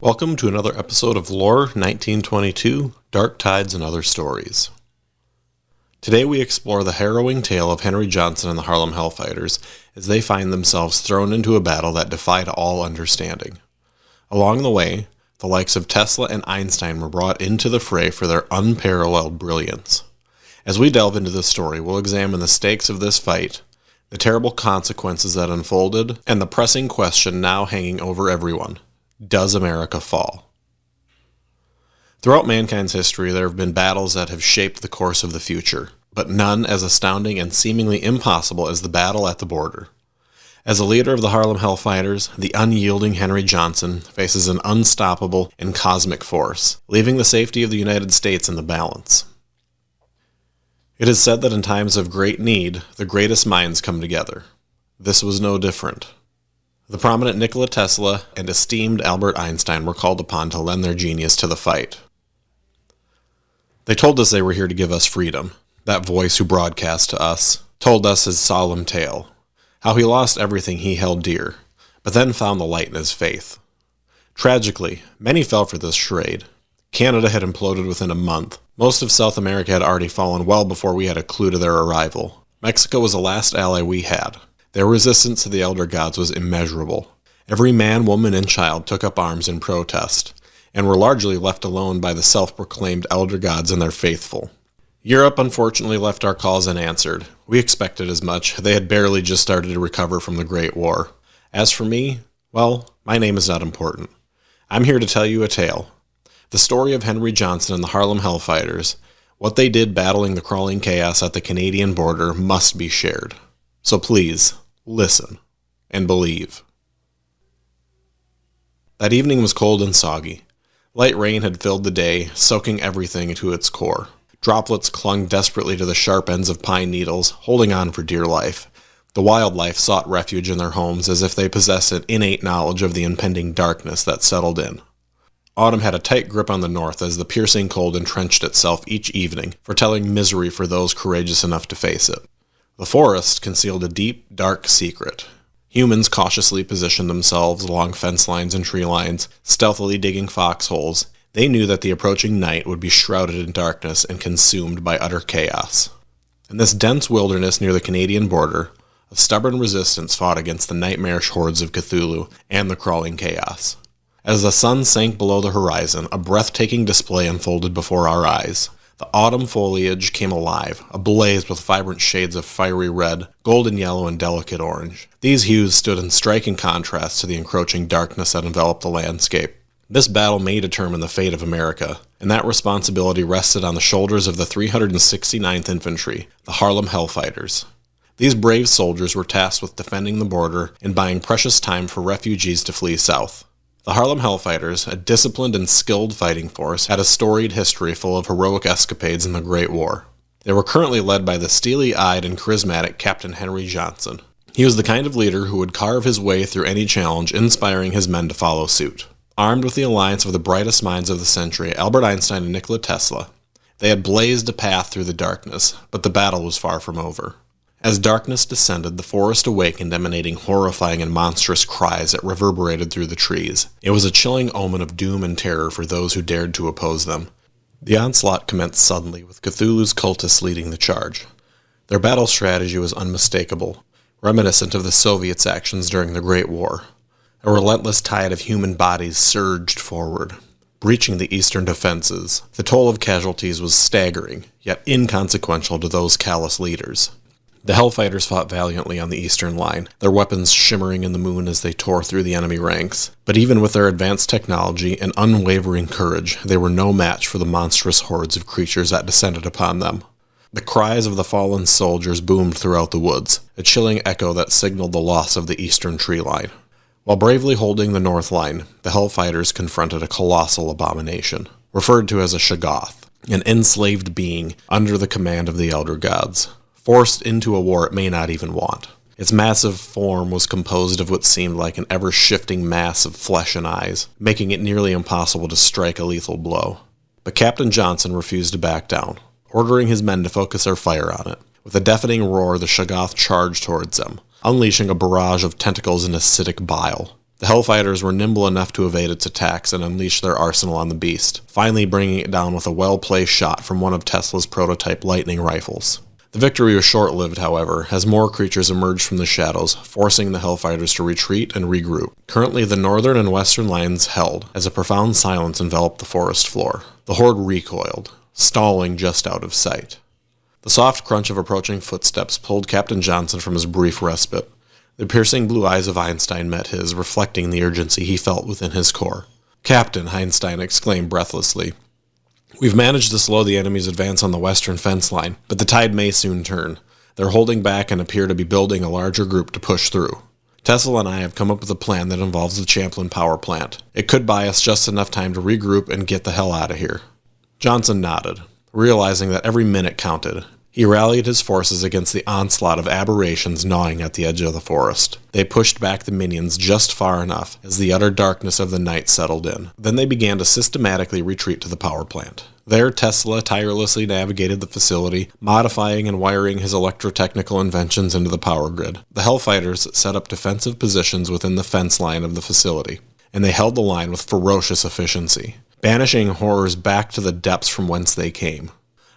Welcome to another episode of Lore 1922, Dark Tides and Other Stories. Today we explore the harrowing tale of Henry Johnson and the Harlem Hellfighters as they find themselves thrown into a battle that defied all understanding. Along the way, the likes of Tesla and Einstein were brought into the fray for their unparalleled brilliance. As we delve into this story, we'll examine the stakes of this fight, the terrible consequences that unfolded, and the pressing question now hanging over everyone. Does America fall? Throughout mankind's history, there have been battles that have shaped the course of the future, but none as astounding and seemingly impossible as the battle at the border. As a leader of the Harlem Hellfighters, the unyielding Henry Johnson faces an unstoppable and cosmic force, leaving the safety of the United States in the balance. It is said that in times of great need, the greatest minds come together. This was no different. The prominent Nikola Tesla and esteemed Albert Einstein were called upon to lend their genius to the fight. They told us they were here to give us freedom. That voice who broadcast to us told us his solemn tale, how he lost everything he held dear, but then found the light in his faith. Tragically, many fell for this charade. Canada had imploded within a month. Most of South America had already fallen well before we had a clue to their arrival. Mexico was the last ally we had. Their resistance to the elder gods was immeasurable. Every man, woman, and child took up arms in protest, and were largely left alone by the self-proclaimed elder gods and their faithful. Europe unfortunately left our calls unanswered. We expected as much. They had barely just started to recover from the Great War. As for me, well, my name is not important. I'm here to tell you a tale. The story of Henry Johnson and the Harlem Hellfighters, what they did battling the crawling chaos at the Canadian border, must be shared. So please, listen and believe. That evening was cold and soggy. Light rain had filled the day, soaking everything to its core. Droplets clung desperately to the sharp ends of pine needles, holding on for dear life. The wildlife sought refuge in their homes as if they possessed an innate knowledge of the impending darkness that settled in. Autumn had a tight grip on the north as the piercing cold entrenched itself each evening, foretelling misery for those courageous enough to face it. The forest concealed a deep, dark secret. Humans cautiously positioned themselves along fence lines and tree lines, stealthily digging foxholes. They knew that the approaching night would be shrouded in darkness and consumed by utter chaos. In this dense wilderness near the Canadian border, a stubborn resistance fought against the nightmarish hordes of Cthulhu and the crawling chaos. As the sun sank below the horizon, a breathtaking display unfolded before our eyes. The autumn foliage came alive, ablaze with vibrant shades of fiery red, golden yellow, and delicate orange. These hues stood in striking contrast to the encroaching darkness that enveloped the landscape. This battle may determine the fate of America, and that responsibility rested on the shoulders of the 369th Infantry, the Harlem Hellfighters. These brave soldiers were tasked with defending the border and buying precious time for refugees to flee south. The Harlem Hellfighters, a disciplined and skilled fighting force, had a storied history full of heroic escapades in the Great War. They were currently led by the steely-eyed and charismatic Captain Henry Johnson. He was the kind of leader who would carve his way through any challenge, inspiring his men to follow suit. Armed with the alliance of the brightest minds of the century, Albert Einstein and Nikola Tesla, they had blazed a path through the darkness, but the battle was far from over. As darkness descended, the forest awakened, emanating horrifying and monstrous cries that reverberated through the trees. It was a chilling omen of doom and terror for those who dared to oppose them. The onslaught commenced suddenly, with Cthulhu's cultists leading the charge. Their battle strategy was unmistakable, reminiscent of the Soviets' actions during the Great War. A relentless tide of human bodies surged forward, breaching the eastern defenses. The toll of casualties was staggering, yet inconsequential to those callous leaders. The Hellfighters fought valiantly on the eastern line, their weapons shimmering in the moon as they tore through the enemy ranks. But even with their advanced technology and unwavering courage, they were no match for the monstrous hordes of creatures that descended upon them. The cries of the fallen soldiers boomed throughout the woods, a chilling echo that signaled the loss of the eastern tree line. While bravely holding the north line, the Hellfighters confronted a colossal abomination, referred to as a Shoggoth, an enslaved being under the command of the elder gods. Forced into a war it may not even want. Its massive form was composed of what seemed like an ever-shifting mass of flesh and eyes, making it nearly impossible to strike a lethal blow. But Captain Johnson refused to back down, ordering his men to focus their fire on it. With a deafening roar, the Shoggoth charged towards them, unleashing a barrage of tentacles and acidic bile. The Hellfighters were nimble enough to evade its attacks and unleash their arsenal on the beast, finally bringing it down with a well-placed shot from one of Tesla's prototype lightning rifles. The victory was short-lived, however, as more creatures emerged from the shadows, forcing the Hellfighters to retreat and regroup. Currently, the northern and western lines held, as a profound silence enveloped the forest floor. The horde recoiled, stalling just out of sight. The soft crunch of approaching footsteps pulled Captain Johnson from his brief respite. The piercing blue eyes of Einstein met his, reflecting the urgency he felt within his core. "Captain," Einstein exclaimed breathlessly, "we've managed to slow the enemy's advance on the western fence line, but the tide may soon turn. They're holding back and appear to be building a larger group to push through. Tesla and I have come up with a plan that involves the Champlin power plant. It could buy us just enough time to regroup and get the hell out of here." Johnson nodded, realizing that every minute counted. He rallied his forces against the onslaught of aberrations gnawing at the edge of the forest. They pushed back the minions just far enough as the utter darkness of the night settled in. Then they began to systematically retreat to the power plant. There, Tesla tirelessly navigated the facility, modifying and wiring his electrotechnical inventions into the power grid. The Hellfighters set up defensive positions within the fence line of the facility, and they held the line with ferocious efficiency, banishing horrors back to the depths from whence they came.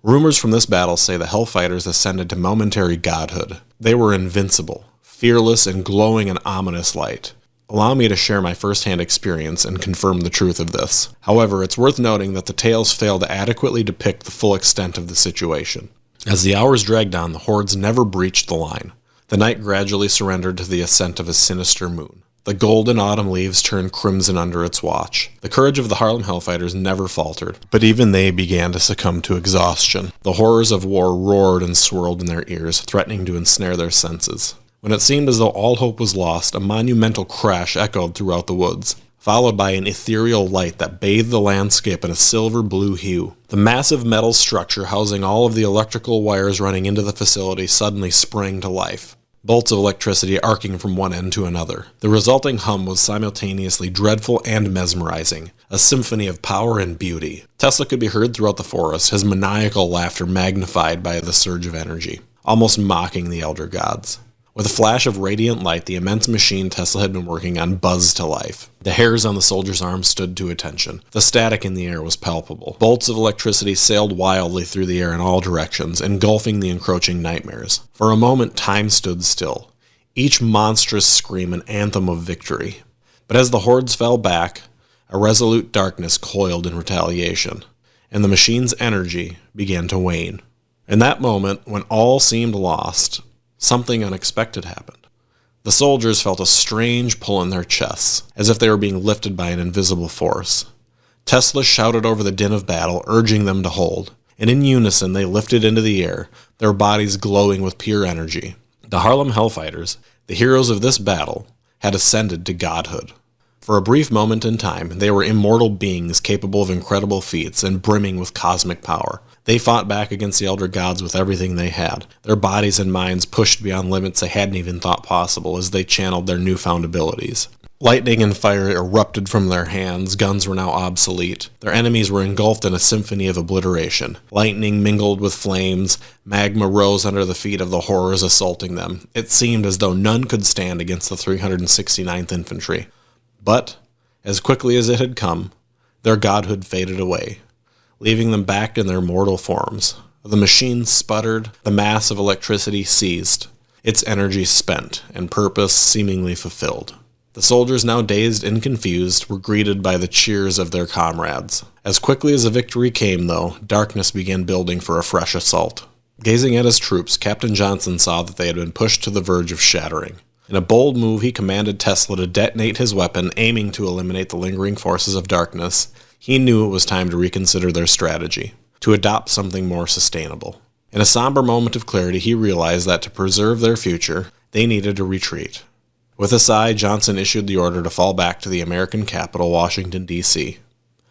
Rumors from this battle say the Hellfighters ascended to momentary godhood. They were invincible, fearless, and glowing in ominous light. Allow me to share my first-hand experience and confirm the truth of this. However, it's worth noting that the tales fail to adequately depict the full extent of the situation. As the hours dragged on, the hordes never breached the line. The night gradually surrendered to the ascent of a sinister moon. The golden autumn leaves turned crimson under its watch. The courage of the Harlem Hellfighters never faltered, but even they began to succumb to exhaustion. The horrors of war roared and swirled in their ears, threatening to ensnare their senses. When it seemed as though all hope was lost, a monumental crash echoed throughout the woods, followed by an ethereal light that bathed the landscape in a silver-blue hue. The massive metal structure housing all of the electrical wires running into the facility suddenly sprang to life, bolts of electricity arcing from one end to another. The resulting hum was simultaneously dreadful and mesmerizing, a symphony of power and beauty. Tesla could be heard throughout the forest, his maniacal laughter magnified by the surge of energy, almost mocking the elder gods. With a flash of radiant light, the immense machine Tesla had been working on buzzed to life. The hairs on the soldier's arms stood to attention. The static in the air was palpable. Bolts of electricity sailed wildly through the air in all directions, engulfing the encroaching nightmares. For a moment, time stood still, each monstrous scream an anthem of victory. But as the hordes fell back, a resolute darkness coiled in retaliation, and the machine's energy began to wane. In that moment, when all seemed lost, something unexpected happened. The soldiers felt a strange pull in their chests, as if they were being lifted by an invisible force. Tesla shouted over the din of battle, urging them to hold, and in unison they lifted into the air, their bodies glowing with pure energy. The Harlem Hellfighters, the heroes of this battle, had ascended to godhood. For a brief moment in time, they were immortal beings capable of incredible feats and brimming with cosmic power. They fought back against the elder gods with everything they had, their bodies and minds pushed beyond limits they hadn't even thought possible as they channeled their newfound abilities. Lightning and fire erupted from their hands, guns were now obsolete. Their enemies were engulfed in a symphony of obliteration. Lightning mingled with flames, magma rose under the feet of the horrors assaulting them. It seemed as though none could stand against the 369th Infantry. But, as quickly as it had come, their godhood faded away, leaving them back in their mortal forms. The machine sputtered, the mass of electricity ceased, its energy spent, and purpose seemingly fulfilled. The soldiers, now dazed and confused, were greeted by the cheers of their comrades. As quickly as the victory came, though, darkness began building for a fresh assault. Gazing at his troops, Captain Johnson saw that they had been pushed to the verge of shattering. In a bold move, he commanded Tesla to detonate his weapon, aiming to eliminate the lingering forces of darkness. He knew it was time to reconsider their strategy, to adopt something more sustainable. In a somber moment of clarity, he realized that to preserve their future, they needed to retreat. With a sigh, Johnson issued the order to fall back to the American capital, Washington, D.C.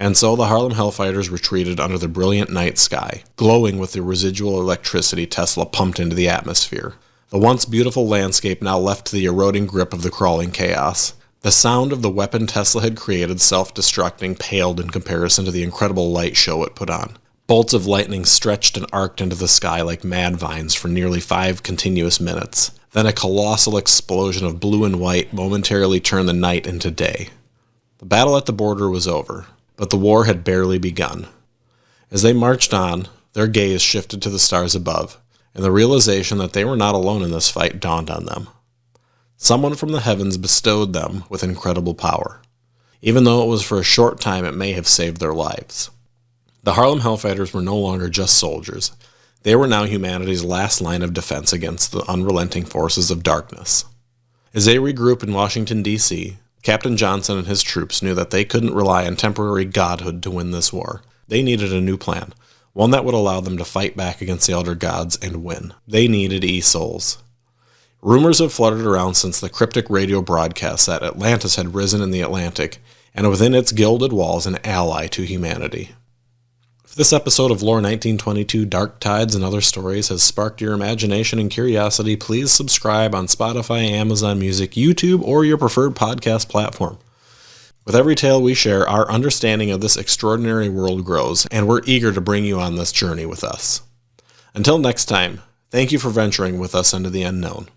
And so the Harlem Hellfighters retreated under the brilliant night sky, glowing with the residual electricity Tesla pumped into the atmosphere. The once beautiful landscape now left to the eroding grip of the crawling chaos. The sound of the weapon Tesla had created self-destructing paled in comparison to the incredible light show it put on. Bolts of lightning stretched and arced into the sky like mad vines for nearly 5 continuous minutes. Then a colossal explosion of blue and white momentarily turned the night into day. The battle at the border was over, but the war had barely begun. As they marched on, their gaze shifted to the stars above, and the realization that they were not alone in this fight dawned on them. Someone from the heavens bestowed them with incredible power. Even though it was for a short time, it may have saved their lives. The Harlem Hellfighters were no longer just soldiers. They were now humanity's last line of defense against the unrelenting forces of darkness. As they regrouped in Washington, D.C., Captain Johnson and his troops knew that they couldn't rely on temporary godhood to win this war. They needed a new plan, one that would allow them to fight back against the elder gods and win. They needed e-souls. Rumors have fluttered around since the cryptic radio broadcast that Atlantis had risen in the Atlantic, and within its gilded walls an ally to humanity. If this episode of Lore 1922 Dark Tides and Other Stories has sparked your imagination and curiosity, please subscribe on Spotify, Amazon Music, YouTube, or your preferred podcast platform. With every tale we share, our understanding of this extraordinary world grows, and we're eager to bring you on this journey with us. Until next time, thank you for venturing with us into the unknown.